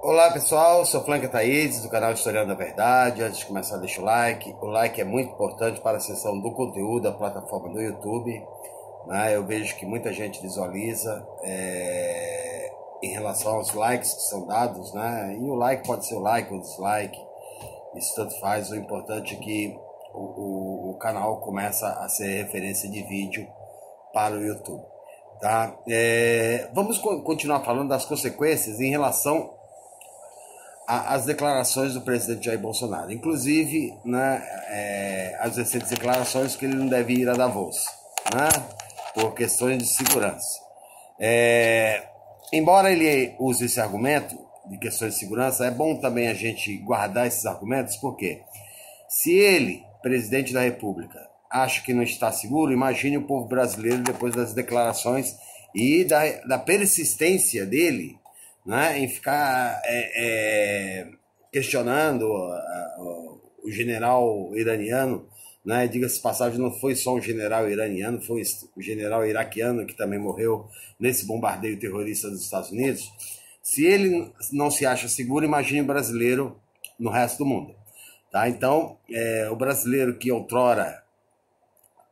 Olá pessoal, sou Franca Thaís do canal Historiando da Verdade. Antes de começar, deixa o like. O like é muito importante para a seção do conteúdo da plataforma do YouTube, né? Eu vejo que muita gente visualiza em relação aos likes que são dados, né? E o like pode ser o like ou dislike, isso tanto faz. O importante é que o canal começa a ser referência de vídeo para o YouTube. Tá? Vamos continuar falando das consequências em relação as declarações do presidente Jair Bolsonaro, inclusive, né, as recentes declarações que ele não deve ir a Davos, né, por questões de segurança. Embora ele use esse argumento de questões de segurança, é bom também a gente guardar esses argumentos, porque se ele, presidente da República, acha que não está seguro, imagine o povo brasileiro depois das declarações e da persistência dele, né, em ficar questionando o general iraniano, né? Diga-se de passagem, não foi só um general iraniano, foi o general iraquiano que também morreu nesse bombardeio terrorista dos Estados Unidos. Se ele não se acha seguro, imagine o brasileiro no resto do mundo. Tá? Então, o brasileiro que outrora,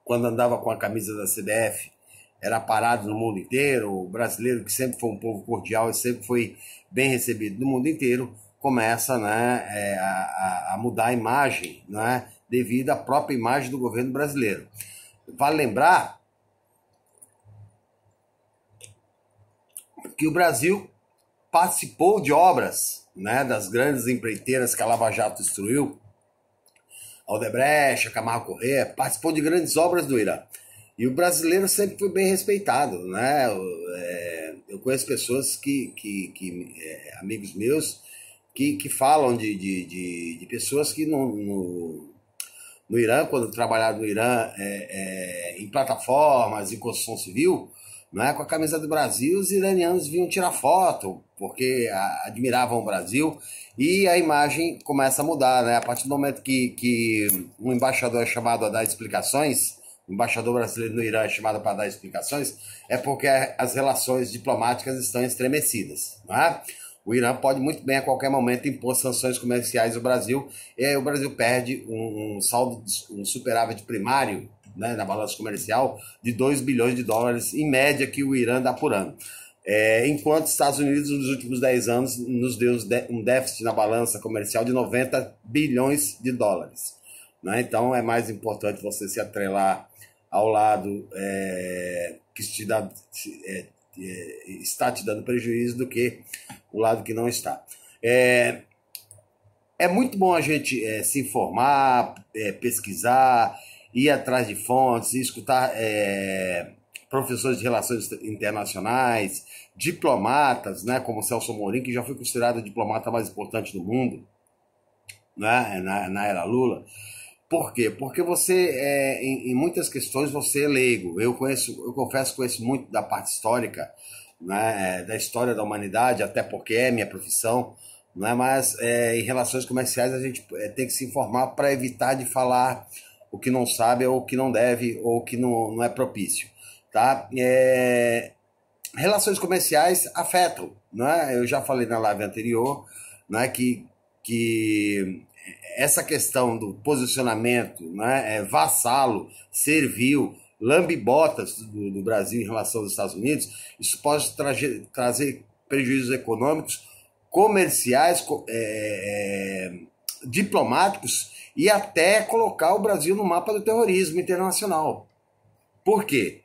quando andava com a camisa da CBF, era parado no mundo inteiro, o brasileiro que sempre foi um povo cordial e sempre foi bem recebido no mundo inteiro, começa, né, a mudar a imagem, né, devido à própria imagem do governo brasileiro. Vale lembrar que o Brasil participou de obras, né, das grandes empreiteiras que a Lava Jato destruiu, a Odebrecht, a Camargo Corrêa, participou de grandes obras do Irã. E o brasileiro sempre foi bem respeitado, né? Eu conheço pessoas amigos meus, que falam de pessoas que no Irã, quando trabalharam no Irã em plataformas, em construção civil, né, com a camisa do Brasil, os iranianos vinham tirar foto, porque admiravam o Brasil, e a imagem começa a mudar, né? A partir do momento que um embaixador é chamado a dar explicações, o embaixador brasileiro no Irã é chamado para dar explicações, é porque as relações diplomáticas estão estremecidas, não é? O Irã pode muito bem a qualquer momento impor sanções comerciais ao Brasil, e aí o Brasil perde um saldo, um superávit primário, né, na balança comercial de 2 bilhões de dólares, em média, que o Irã dá por ano. Enquanto os Estados Unidos, nos últimos 10 anos, nos deu um déficit na balança comercial de 90 bilhões de dólares. Né? Então é mais importante você se atrelar ao lado que está te dando prejuízo do que o lado que não está. É muito bom a gente se informar, pesquisar, ir atrás de fontes, escutar professores de relações internacionais, diplomatas, né, como Celso Amorim, que já foi considerado o diplomata mais importante do mundo, né, na era Lula. Por quê? Porque você, em muitas questões, você é leigo. Eu confesso que conheço muito da parte histórica, né, da história da humanidade, até porque é minha profissão, não é? Mas em relações comerciais a gente tem que se informar para evitar de falar o que não sabe, ou o que não deve, ou o que não é propício. Tá? Relações comerciais afetam, né? Eu já falei na live anterior, né, que essa questão do posicionamento, né, vassalo, servil, lambe-botas do Brasil em relação aos Estados Unidos, isso pode trazer prejuízos econômicos, comerciais, diplomáticos, e até colocar o Brasil no mapa do terrorismo internacional. Por quê?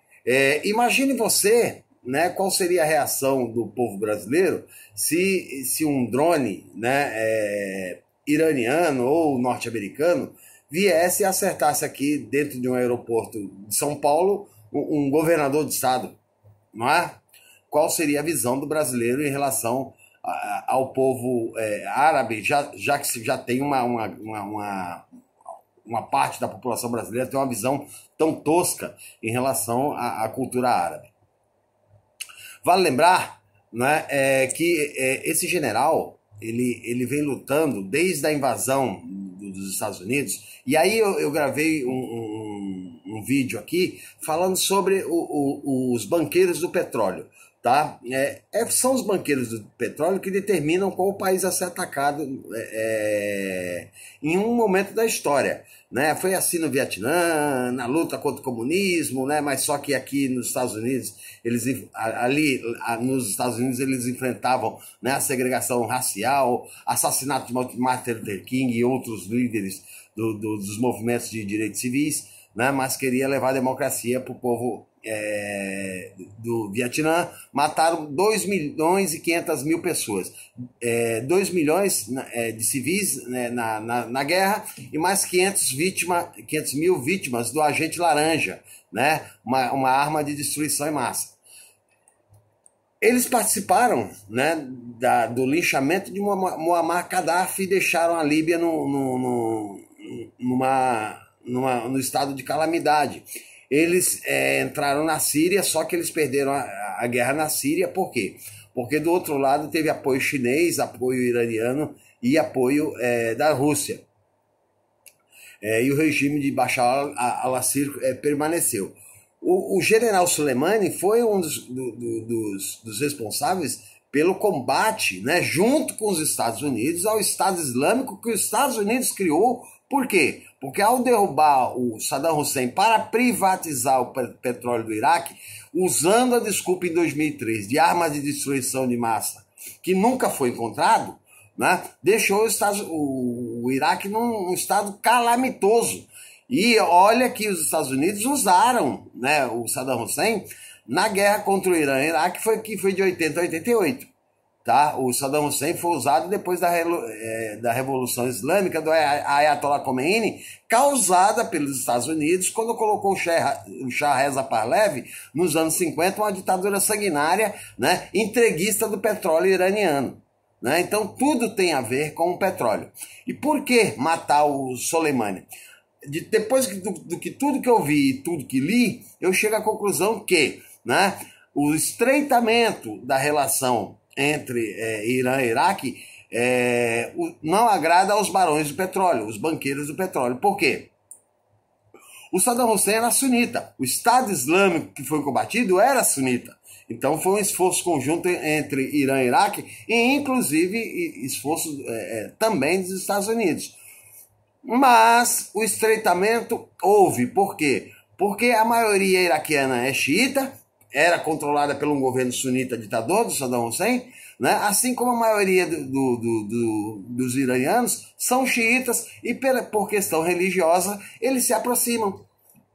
Imagine você, né, qual seria a reação do povo brasileiro se um drone, né, iraniano ou norte-americano viesse e acertasse aqui dentro de um aeroporto de São Paulo um governador de estado, não é? Qual seria a visão do brasileiro em relação ao povo árabe, já que se já tem uma parte da população brasileira tem uma visão tão tosca em relação à cultura árabe. Vale lembrar, né, que esse general ele vem lutando desde a invasão dos Estados Unidos, e aí eu gravei um vídeo aqui falando sobre os banqueiros do petróleo. tá? São os banqueiros do petróleo que determinam qual o país a ser atacado em um momento da história, né? Foi assim no Vietnã, na luta contra o comunismo, né? Mas só que aqui nos Estados Unidos, nos Estados Unidos eles enfrentavam, né, a segregação racial, assassinato de Martin Luther King e outros líderes dos movimentos de direitos civis, né? Mas queria levar a democracia para o povo do Vietnã. Mataram 2.500.000 pessoas, 2 milhões de civis, né, na guerra, e mais 500 mil vítimas do agente laranja, né, uma arma de destruição em massa. Eles participaram, né, do linchamento de Muammar Gaddafi e deixaram a Líbia no estado de calamidade. Eles entraram na Síria, só que eles perderam a guerra na Síria. Por quê? Porque do outro lado teve apoio chinês, apoio iraniano e apoio da Rússia. E o regime de Bashar al-Assad permaneceu. O general Soleimani foi um dos responsáveis pelo combate, né, junto com os Estados Unidos, ao Estado Islâmico que os Estados Unidos criou. Por quê? Porque ao derrubar o Saddam Hussein para privatizar o petróleo do Iraque, usando a desculpa em 2003 de armas de destruição de massa, que nunca foi encontrado, né, deixou o Iraque num estado calamitoso. E olha que os Estados Unidos usaram, né, o Saddam Hussein na guerra contra o Irã e Iraque, que foi de 80 a 88. Tá? O Saddam Hussein foi usado depois da Revolução Islâmica do Ayatollah Khomeini, causada pelos Estados Unidos, quando colocou o Shah Reza Pahlavi, nos anos 50, uma ditadura sanguinária, né, entreguista do petróleo iraniano. Né? Então tudo tem a ver com o petróleo. E por que matar o Soleimani? Depois do que tudo que eu vi e tudo que li, eu chego à conclusão que, né, o estreitamento da relação entre Irã e Iraque não agrada aos barões do petróleo, os banqueiros do petróleo. Por quê? O Saddam Hussein era sunita, o Estado Islâmico que foi combatido era sunita. Então foi um esforço conjunto entre Irã e Iraque, e inclusive esforço também dos Estados Unidos. Mas o estreitamento houve. Por quê? Porque a maioria iraquiana é xiita, era controlada por um governo sunita ditador do Saddam Hussein, né? Assim como a maioria dos iranianos são xiitas e por questão religiosa eles se aproximam.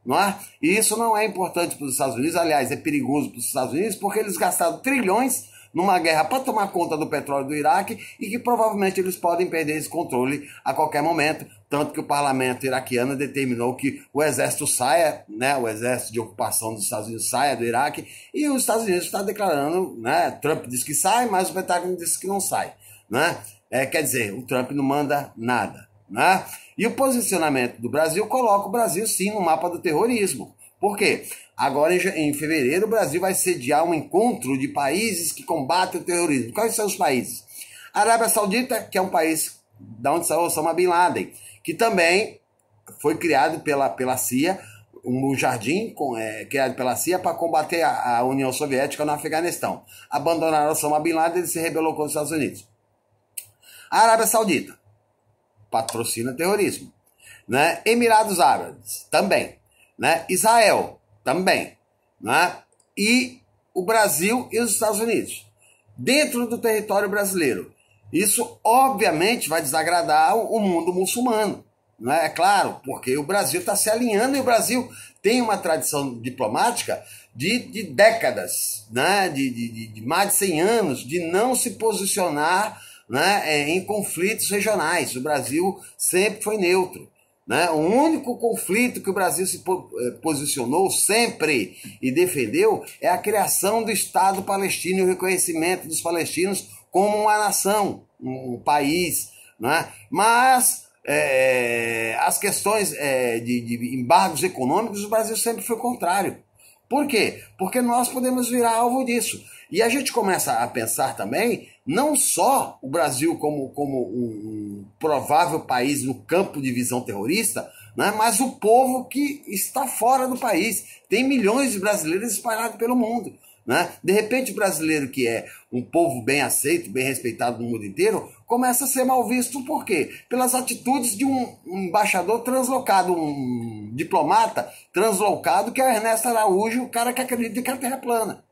Não é? E isso não é importante para os Estados Unidos, aliás, é perigoso para os Estados Unidos, porque eles gastaram trilhões numa guerra para tomar conta do petróleo do Iraque e que provavelmente eles podem perder esse controle a qualquer momento, tanto que o parlamento iraquiano determinou que o exército saia, né, o exército de ocupação dos Estados Unidos saia do Iraque, e os Estados Unidos está declarando, né, Trump diz que sai, mas o Pentágono diz que não sai, né? Quer dizer, o Trump não manda nada, né? E o posicionamento do Brasil coloca o Brasil sim no mapa do terrorismo. Por quê? Agora, em fevereiro, o Brasil vai sediar um encontro de países que combatem o terrorismo. Quais são os países? A Arábia Saudita, que é um país da onde saiu Osama Bin Laden, que também foi criado pela CIA, um Mujahideen, criado pela CIA para combater a União Soviética no Afeganistão. Abandonaram Osama Bin Laden e se rebelou contra os Estados Unidos. A Arábia Saudita patrocina terrorismo. Né? Emirados Árabes, também. Né? Israel, também. Né? E o Brasil e os Estados Unidos, dentro do território brasileiro. Isso, obviamente, vai desagradar o mundo muçulmano. Né? É claro, porque o Brasil está se alinhando e o Brasil tem uma tradição diplomática de décadas, né? de mais de 100 anos, de não se posicionar, né, em conflitos regionais. O Brasil sempre foi neutro. Né? O único conflito que o Brasil se posicionou sempre e defendeu é a criação do Estado palestino e o reconhecimento dos palestinos como uma nação, um país. Né? Mas as questões de embargos econômicos, o Brasil sempre foi contrário. Por quê? Porque nós podemos virar alvo disso. E a gente começa a pensar também, não só o Brasil como um provável país no campo de visão terrorista, né, mas o povo que está fora do país. Tem milhões de brasileiros espalhados pelo mundo. né? De repente o brasileiro, que é um povo bem aceito, bem respeitado no mundo inteiro, começa a ser mal visto. Por quê? Pelas atitudes de um embaixador translocado, um diplomata translocado, que é o Ernesto Araújo, o cara que acredita que a Terra é plana.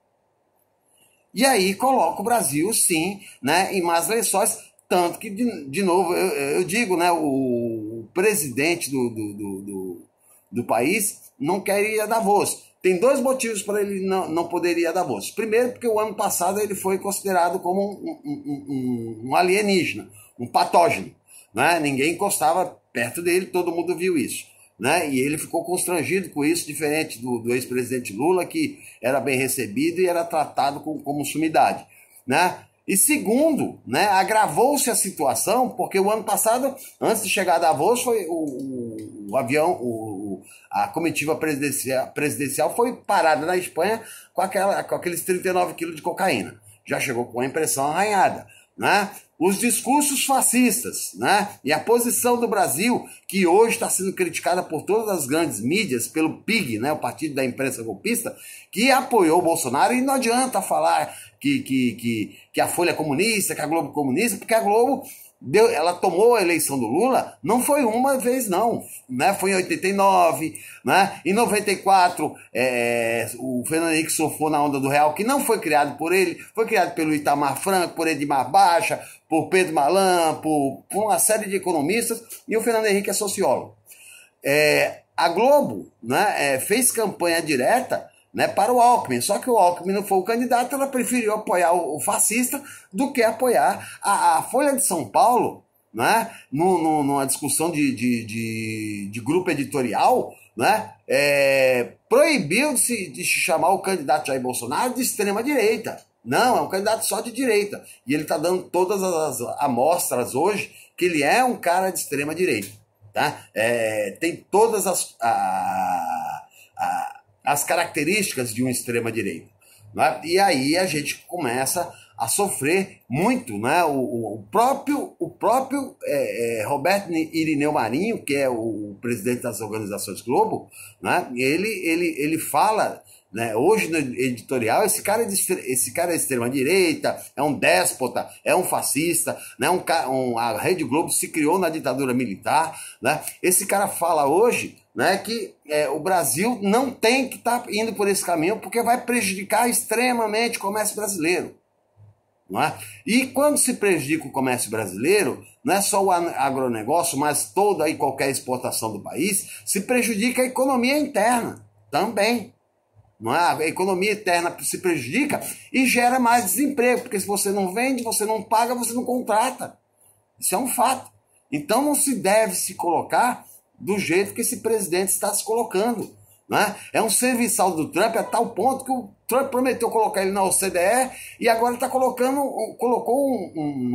E aí coloca o Brasil, sim, né, em más lençóis, tanto que, de novo, eu digo, né, o presidente do país não quer ir a Davos. Tem dois motivos para ele não poder ir a Davos. Primeiro, porque o ano passado ele foi considerado como um alienígena, um patógeno, né? Ninguém encostava perto dele, todo mundo viu isso, né? E ele ficou constrangido com isso, diferente do ex-presidente Lula, que era bem recebido e era tratado como sumidade, né? E segundo, né, agravou-se a situação, porque o ano passado, antes de chegar a Davos, foi o avião, a comitiva presidencial foi parada na Espanha com aqueles 39 quilos de cocaína. Já chegou com a impressão arranhada, né? Os discursos fascistas, né? E a posição do Brasil, que hoje está sendo criticada por todas as grandes mídias, pelo PIG, né? O Partido da Imprensa Golpista, que apoiou o Bolsonaro, e não adianta falar que a Folha é comunista, que a Globo é comunista, porque a Globo ela tomou a eleição do Lula, não foi uma vez não, né? Foi em 89, né? Em 94, o Fernando Henrique surfou na onda do real, que não foi criado por ele, foi criado pelo Itamar Franco, por Edmar Baixa, por Pedro Malan, por uma série de economistas, e o Fernando Henrique é sociólogo. A Globo, né, fez campanha direta, né, para o Alckmin, só que o Alckmin não foi o candidato, ela preferiu apoiar o fascista do que apoiar a Folha de São Paulo, né, numa discussão de grupo editorial, né, proibiu de se chamar o candidato Jair Bolsonaro de extrema direita. Não, é um candidato só de direita, e ele está dando todas as amostras hoje que ele é um cara de extrema direita, tá? Tem todas as características de uma extrema-direita. Né? E aí a gente começa a sofrer muito, né? O próprio Roberto Irineu Marinho, que é o presidente das organizações Globo, né? ele fala, né, hoje no editorial, esse cara é extrema-direita, é um déspota, é um fascista, né? A Rede Globo se criou na ditadura militar, né? Esse cara fala hoje, né, que o Brasil não tem que estar indo por esse caminho, porque vai prejudicar extremamente o comércio brasileiro. Não é? E quando se prejudica o comércio brasileiro, não é só o agronegócio, mas toda e qualquer exportação do país, se prejudica a economia interna também. Não é? A economia interna se prejudica e gera mais desemprego, porque se você não vende, você não paga, você não contrata. Isso é um fato. Então não se deve se colocar do jeito que esse presidente está se colocando. Né? É um serviçal do Trump a tal ponto que o Trump prometeu colocar ele na OCDE e agora está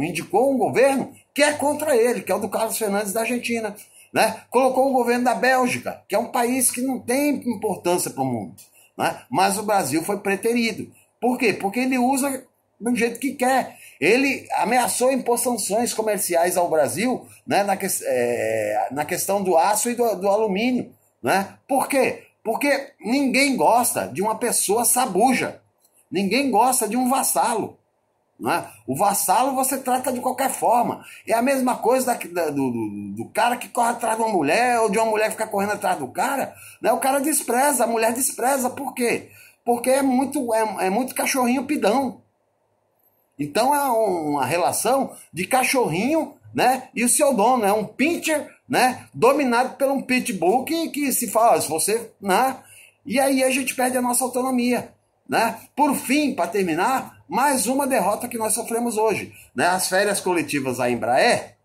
indicou um governo que é contra ele, que é o do Carlos Fernandes da Argentina. Né? Colocou um governo da Bélgica, que é um país que não tem importância para o mundo. Né? Mas o Brasil foi preterido. Por quê? Porque ele usa do jeito que quer. Ele ameaçou impor sanções comerciais ao Brasil, né, na questão do aço e do alumínio. Né? Por quê? Porque ninguém gosta de uma pessoa sabuja. Ninguém gosta de um vassalo. Né? O vassalo você trata de qualquer forma. É a mesma coisa do cara que corre atrás de uma mulher, ou de uma mulher que fica correndo atrás do cara. Né? O cara despreza, a mulher despreza. Por quê? Porque é muito cachorrinho pidão. Então é uma relação de cachorrinho, né, e o seu dono. É um pincher, né, dominado por um pitbull que se fala, se você... Né, e aí a gente perde a nossa autonomia. Né? Por fim, para terminar, mais uma derrota que nós sofremos hoje. Né? As férias coletivas da Embraer.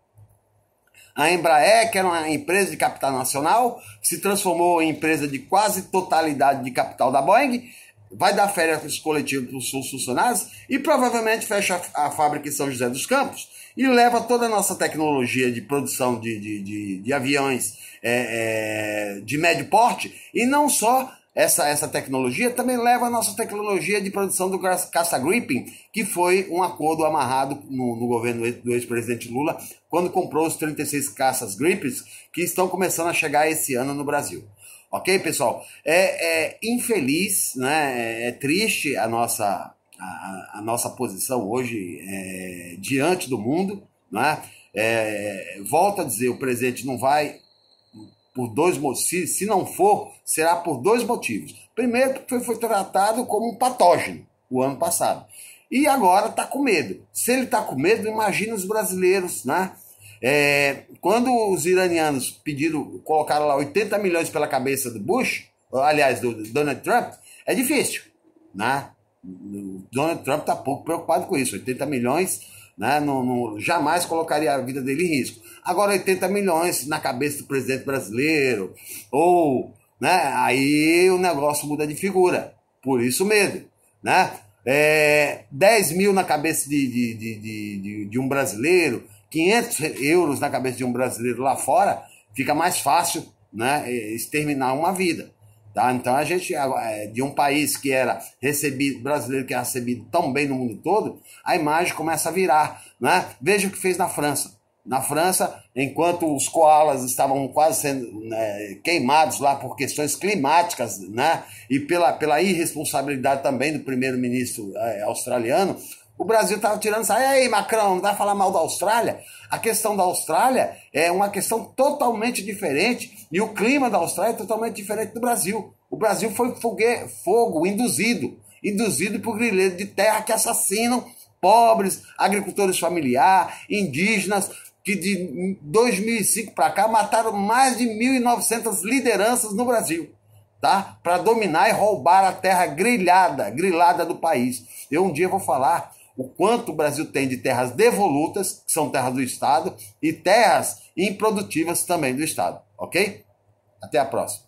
A Embraer, que era uma empresa de capital nacional, se transformou em empresa de quase totalidade de capital da Boeing, vai dar férias coletivas para os seus funcionários e provavelmente fecha a fábrica em São José dos Campos e leva toda a nossa tecnologia de produção de aviões de médio porte, e não só essa tecnologia, também leva a nossa tecnologia de produção do caça Gripen, que foi um acordo amarrado no governo do ex-presidente Lula, quando comprou os 36 caças Gripens, que estão começando a chegar esse ano no Brasil. Ok, pessoal? É infeliz, né? É triste a nossa posição hoje diante do mundo, né? Volto a dizer, o presidente não vai por dois motivos, se não for, será por dois motivos. Primeiro, porque foi tratado como um patógeno o ano passado. E agora está com medo. Se ele está com medo, imagina os brasileiros, né? Quando os iranianos colocaram lá 80 milhões pela cabeça do Bush, aliás, do Donald Trump, é difícil, né? O Donald Trump está pouco preocupado com isso. 80 milhões, né? Jamais colocaria a vida dele em risco. Agora, 80 milhões na cabeça do presidente brasileiro, ou, né? Aí o negócio muda de figura. Por isso, medo, né? 10 mil na cabeça de um brasileiro, 500 euros na cabeça de um brasileiro lá fora, fica mais fácil, né, exterminar uma vida. Tá? Então a gente, de um país que era recebido, brasileiro que era recebido tão bem no mundo todo, a imagem começa a virar. Né? Veja o que fez na França. Na França, enquanto os koalas estavam quase sendo queimados lá por questões climáticas, né, e pela irresponsabilidade também do primeiro-ministro australiano, o Brasil estava tirando isso. Aí, Macron, não vai falar mal da Austrália? A questão da Austrália é uma questão totalmente diferente e o clima da Austrália é totalmente diferente do Brasil. O Brasil foi fogo induzido por grileiros de terra que assassinam pobres, agricultores familiares, indígenas, que de 2005 para cá mataram mais de 1.900 lideranças no Brasil, tá? Para dominar e roubar a terra grilada do país. Eu um dia vou falar o quanto o Brasil tem de terras devolutas, que são terras do Estado, e terras improdutivas também do Estado, ok? Até a próxima.